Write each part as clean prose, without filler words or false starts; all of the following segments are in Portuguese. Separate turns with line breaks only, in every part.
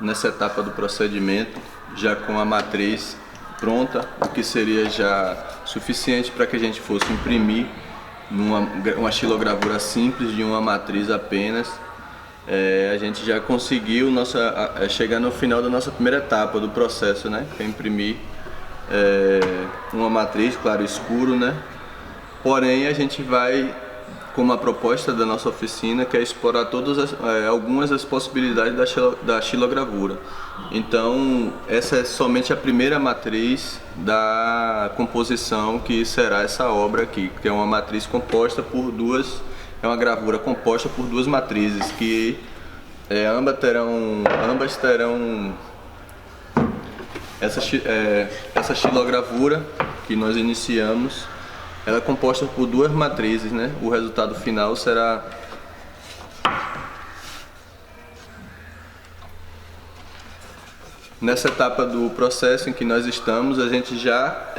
nessa etapa do procedimento, já com a matriz pronta, o que seria já suficiente para que a gente fosse imprimir uma xilogravura simples de uma matriz apenas. A gente já conseguiu chegar no final da nossa primeira etapa do processo, né? Que é imprimir uma matriz claro escuro, né? Porém, a gente vai com uma proposta da nossa oficina que é explorar algumas das possibilidades da xilogravura. Então, essa é somente a primeira matriz da composição que será essa obra aqui, que é uma matriz composta por é uma gravura composta por duas matrizes que ambas terão essa xilogravura que nós iniciamos. Ela é composta por duas matrizes, né? O resultado final será nessa etapa do processo em que nós estamos. A gente já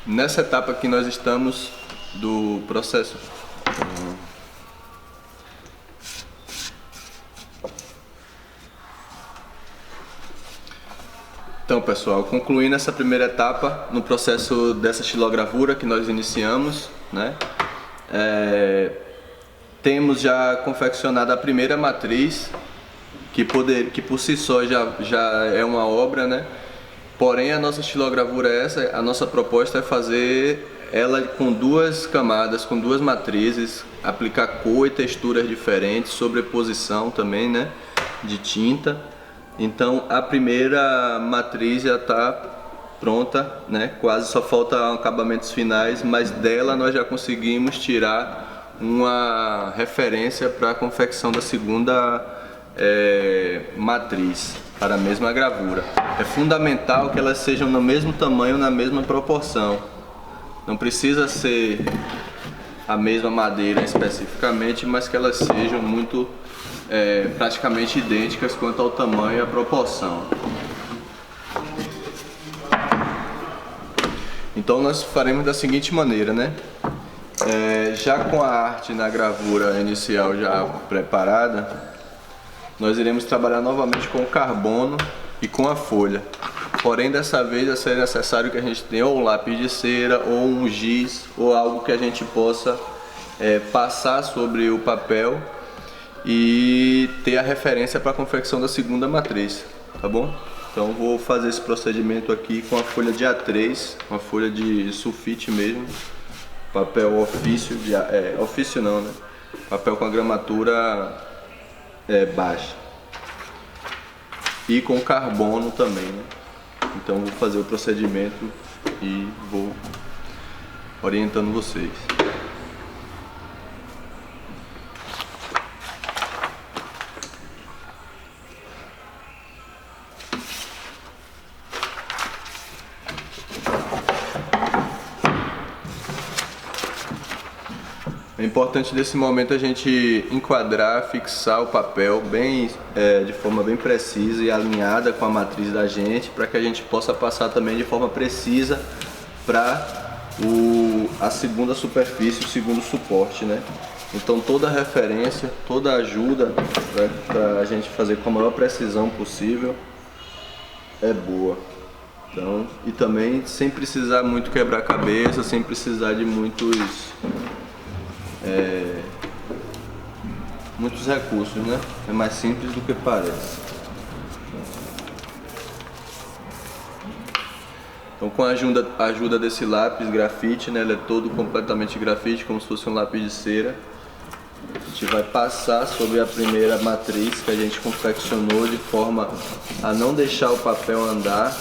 nessa etapa que nós estamos do processo. Então, pessoal, concluindo essa primeira etapa no processo dessa xilogravura que nós iniciamos, né? Temos já confeccionado a primeira matriz, que por si só já é uma obra, né? Porém, a nossa xilogravura a nossa proposta é fazer ela com duas camadas, com duas matrizes, aplicar cor e texturas diferentes, sobreposição também, né? De tinta. Então a primeira matriz já está pronta, né? Quase só falta acabamentos finais, mas dela nós já conseguimos tirar uma referência para a confecção da segunda matriz para a mesma gravura. É fundamental que elas sejam no mesmo tamanho, na mesma proporção. Não precisa ser a mesma madeira especificamente, mas que elas sejam praticamente idênticas quanto ao tamanho e à proporção. Então nós faremos da seguinte maneira, né? Já com a arte na gravura inicial já preparada, nós iremos trabalhar novamente com o carbono e com a folha. Porém, dessa vez vai ser necessário que a gente tenha ou um lápis de cera, ou um giz, ou algo que a gente possa passar sobre o papel e ter a referência para a confecção da segunda matriz, tá bom? Então vou fazer esse procedimento aqui com a folha de A3, uma folha de sulfite mesmo, papel ofício, ofício não, né? Papel com a gramatura baixa, e com carbono também, né? Então vou fazer o procedimento e vou orientando vocês. É importante nesse momento a gente enquadrar, fixar o papel de forma bem precisa e alinhada com a matriz da gente, para que a gente possa passar também de forma precisa para a segunda superfície, o segundo suporte, né? Então toda referência, toda ajuda para a gente fazer com a maior precisão possível é boa. Então, e também sem precisar muito quebrar a cabeça, sem precisar de muitos recursos, né? É mais simples do que parece. Então, com a ajuda desse lápis grafite, né? Ele é todo completamente grafite, como se fosse um lápis de cera. A gente vai passar sobre a primeira matriz que a gente confeccionou de forma a não deixar o papel andar,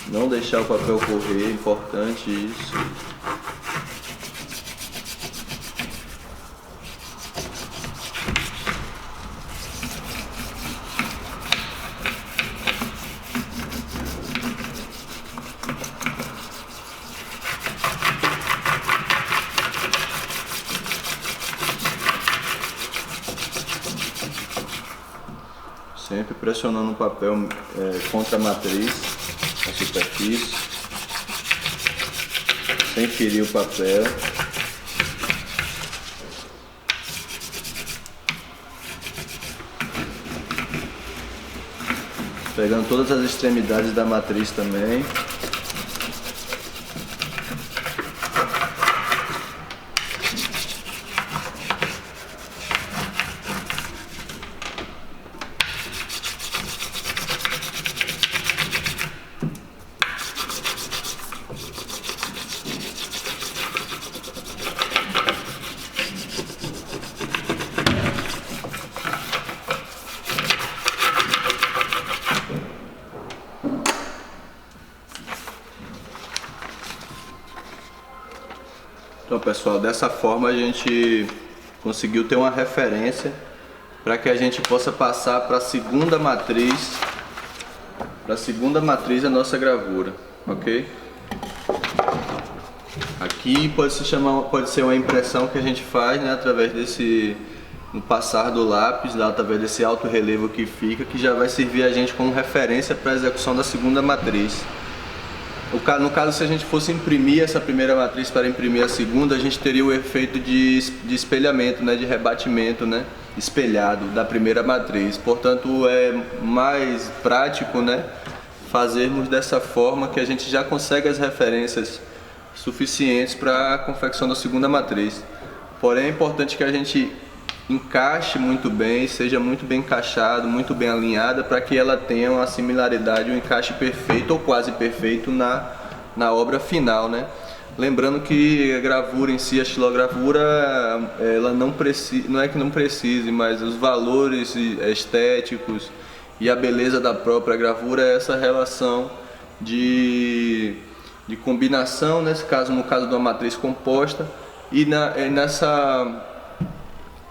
não deixar o papel correr, é importante isso. Sempre pressionando o papel contra a matriz, a superfície, sem ferir o papel. Pegando todas as extremidades da matriz também. Então, pessoal, dessa forma a gente conseguiu ter uma referência para que a gente possa passar para a segunda matriz, a nossa gravura, ok? Aqui pode ser uma impressão que a gente faz, né, através no passar do lápis, lá, através desse alto relevo que fica, que já vai servir a gente como referência para a execução da segunda matriz. No caso, se a gente fosse imprimir essa primeira matriz para imprimir a segunda, a gente teria o efeito de espelhamento, né, de rebatimento, né, espelhado da primeira matriz. Portanto, é mais prático, né, fazermos dessa forma, que a gente já consegue as referências suficientes para a confecção da segunda matriz. Porém, é importante que a gente encaixe muito bem, seja muito bem encaixado, muito bem alinhada, para que ela tenha uma similaridade, um encaixe perfeito ou quase perfeito na obra final, né? Lembrando que a gravura em si, a xilogravura, ela não é que não precise, mas os valores estéticos e a beleza da própria gravura é essa relação de combinação, no caso de uma matriz composta, e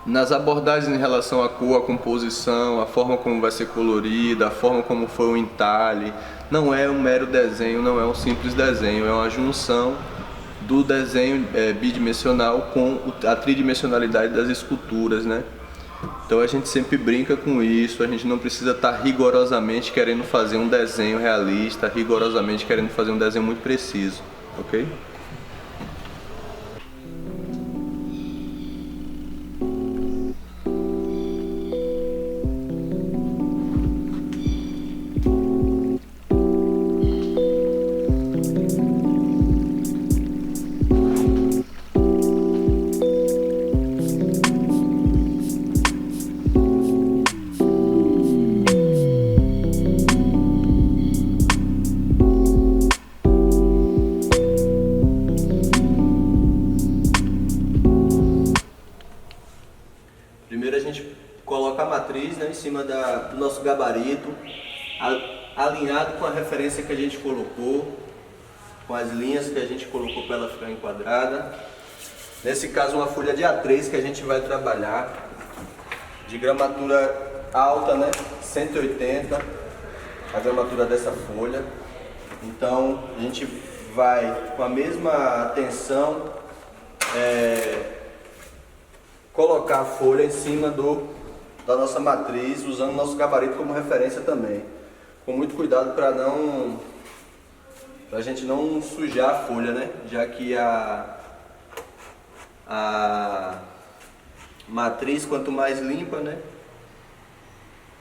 nas abordagens em relação à cor, à composição, a forma como vai ser colorida, a forma como foi o entalhe. Não é um mero desenho, não é um simples desenho, é uma junção do desenho bidimensional com a tridimensionalidade das esculturas, né? Então a gente sempre brinca com isso, a gente não precisa estar rigorosamente querendo fazer um desenho realista, rigorosamente querendo fazer um desenho muito preciso, ok? Primeiro a gente coloca a matriz, né, em cima do nosso gabarito, alinhado com a referência que a gente colocou, com as linhas que a gente colocou para ela ficar enquadrada. Nesse caso, uma folha de A3 que a gente vai trabalhar, de gramatura alta, né, 180, a gramatura dessa folha. Então a gente vai com a mesma atenção colocar a folha em cima da nossa matriz, usando o nosso gabarito como referência também. Com muito cuidado para a gente não sujar a folha, né? Já que a matriz, quanto mais limpa, né,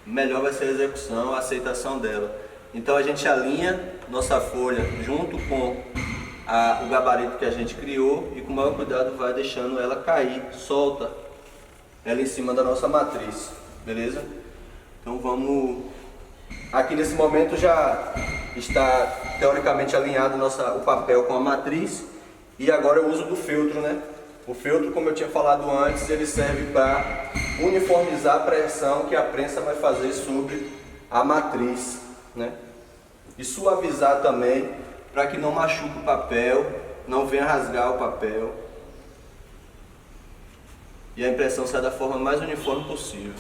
melhor vai ser a execução, a aceitação dela. Então a gente alinha nossa folha junto com o gabarito que a gente criou e com o maior cuidado vai deixando ela cair, solta ela em cima da nossa matriz, beleza? Então vamos... Aqui nesse momento já está teoricamente alinhado o papel com a matriz, e agora eu uso do feltro, né? O feltro, como eu tinha falado antes, ele serve para uniformizar a pressão que a prensa vai fazer sobre a matriz, né? E suavizar também, para que não machuque o papel, não venha rasgar o papel, e a impressão saia da forma mais uniforme possível.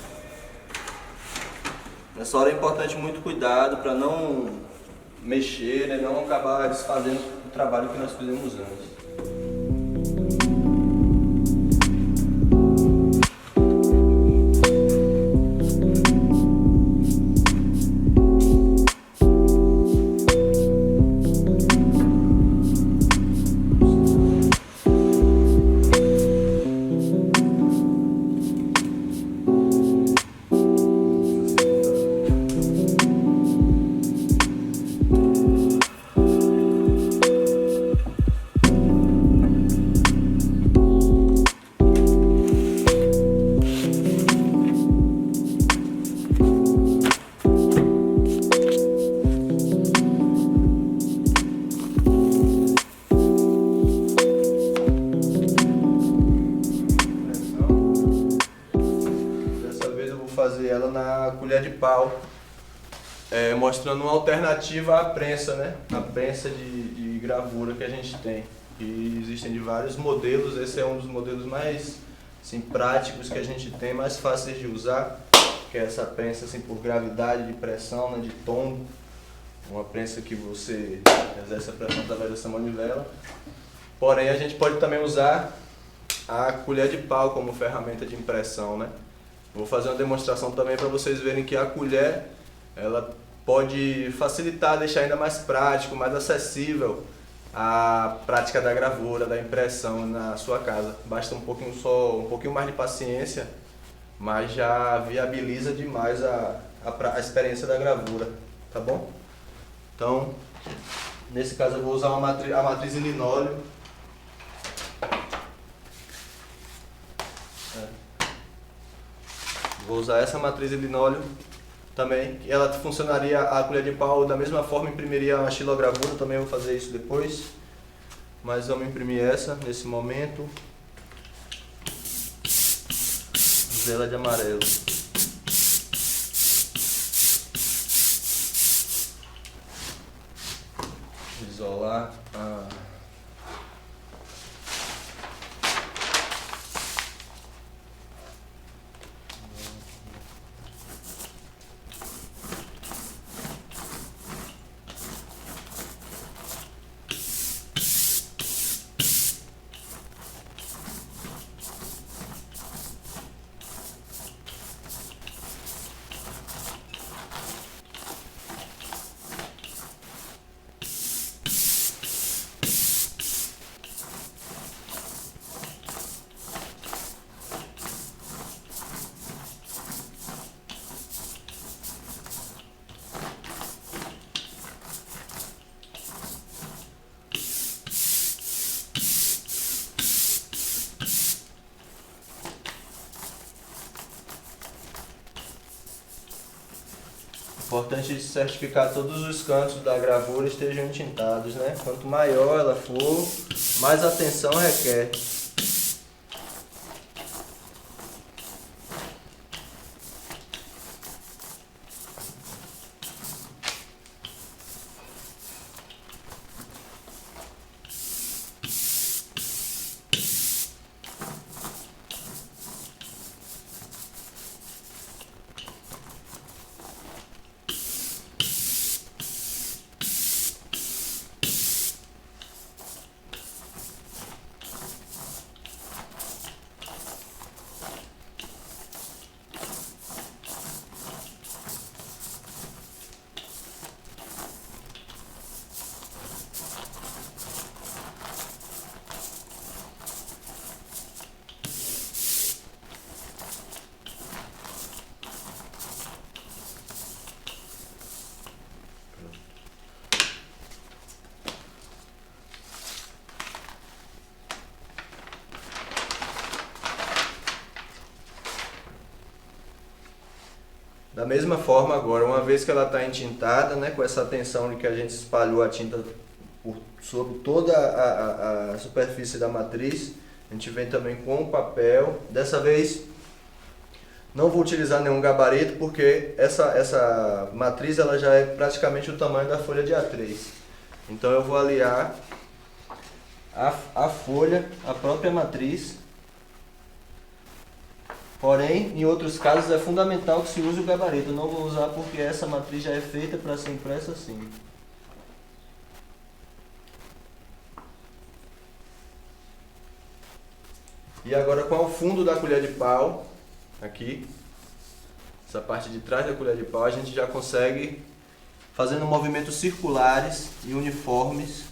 Nessa hora é importante muito cuidado para não mexer, né, não acabar desfazendo o trabalho que nós fizemos antes. fazer ela na colher de pau, mostrando uma alternativa à prensa, né? A prensa de gravura que a gente tem. E existem de vários modelos, esse é um dos modelos mais assim, práticos que a gente tem, mais fáceis de usar, que é essa prensa assim, por gravidade de pressão, né, de tombo. Uma prensa que você exerce a pressão através dessa manivela. Porém, a gente pode também usar a colher de pau como ferramenta de impressão, né? Vou fazer uma demonstração também para vocês verem que a colher ela pode facilitar, deixar ainda mais prático, mais acessível a prática da gravura, da impressão na sua casa. Basta um pouquinho mais de paciência, mas já viabiliza demais a experiência da gravura, tá bom? Então, nesse caso eu vou usar a matriz em linóleo. Vou usar essa matriz em linóleo também. Ela funcionaria, a colher de pau da mesma forma, imprimiria uma xilogravura, também vou fazer isso depois. Mas vamos imprimir essa nesse momento. Vela de amarelo. Isolar a... Importante certificar todos os cantos da gravura estejam entintados, né? Quanto maior ela for, mais atenção requer. Da mesma forma agora, uma vez que ela está entintada, né, com essa tensão de que a gente espalhou a tinta sobre toda a superfície da matriz, a gente vem também com o papel. Dessa vez não vou utilizar nenhum gabarito porque essa matriz ela já é praticamente o tamanho da folha de A3. Então eu vou aliar a folha, a própria matriz. Porém, em outros casos é fundamental que se use o gabarito. Eu não vou usar porque essa matriz já é feita para ser impressa assim. E agora com o fundo da colher de pau, aqui, essa parte de trás da colher de pau, a gente já consegue, fazendo movimentos circulares e uniformes,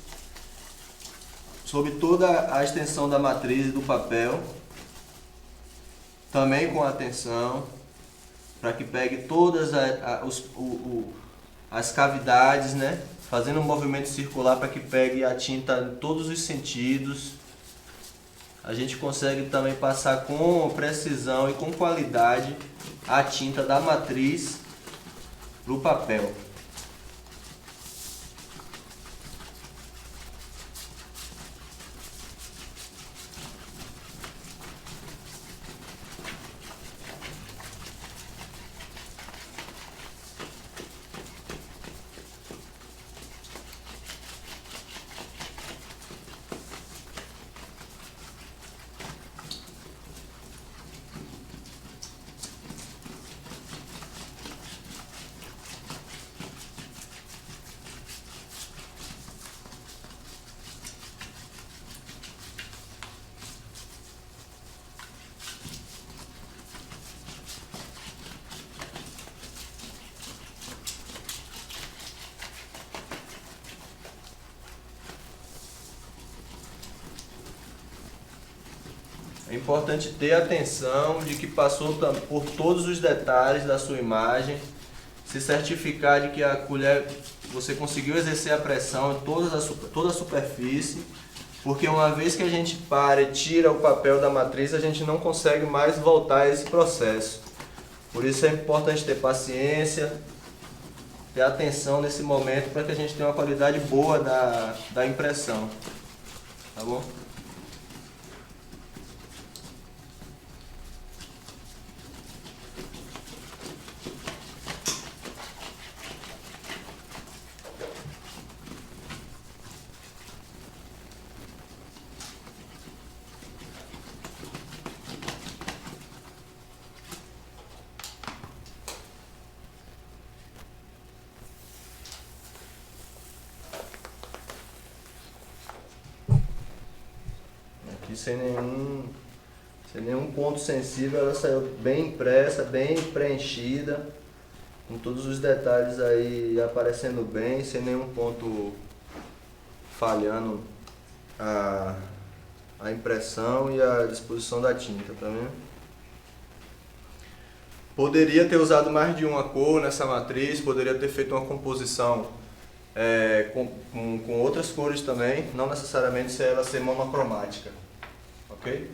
sobre toda a extensão da matriz e do papel, também com atenção, para que pegue todas as cavidades, né? Fazendo um movimento circular para que pegue a tinta em todos os sentidos. A gente consegue também passar com precisão e com qualidade a tinta da matriz para o papel. É importante ter atenção de que passou por todos os detalhes da sua imagem, se certificar de que a colher você conseguiu exercer a pressão em toda a superfície, porque uma vez que a gente para e tira o papel da matriz, a gente não consegue mais voltar a esse processo. Por isso é importante ter paciência, ter atenção nesse momento para que a gente tenha uma qualidade boa da impressão. Tá bom? Aqui sem nenhum ponto sensível, ela saiu bem impressa, bem preenchida, com todos os detalhes aí aparecendo bem, sem nenhum ponto falhando a impressão e a disposição da tinta, tá vendo? Poderia ter usado mais de uma cor nessa matriz, poderia ter feito uma composição com outras cores também, não necessariamente ela ser monocromática, ok?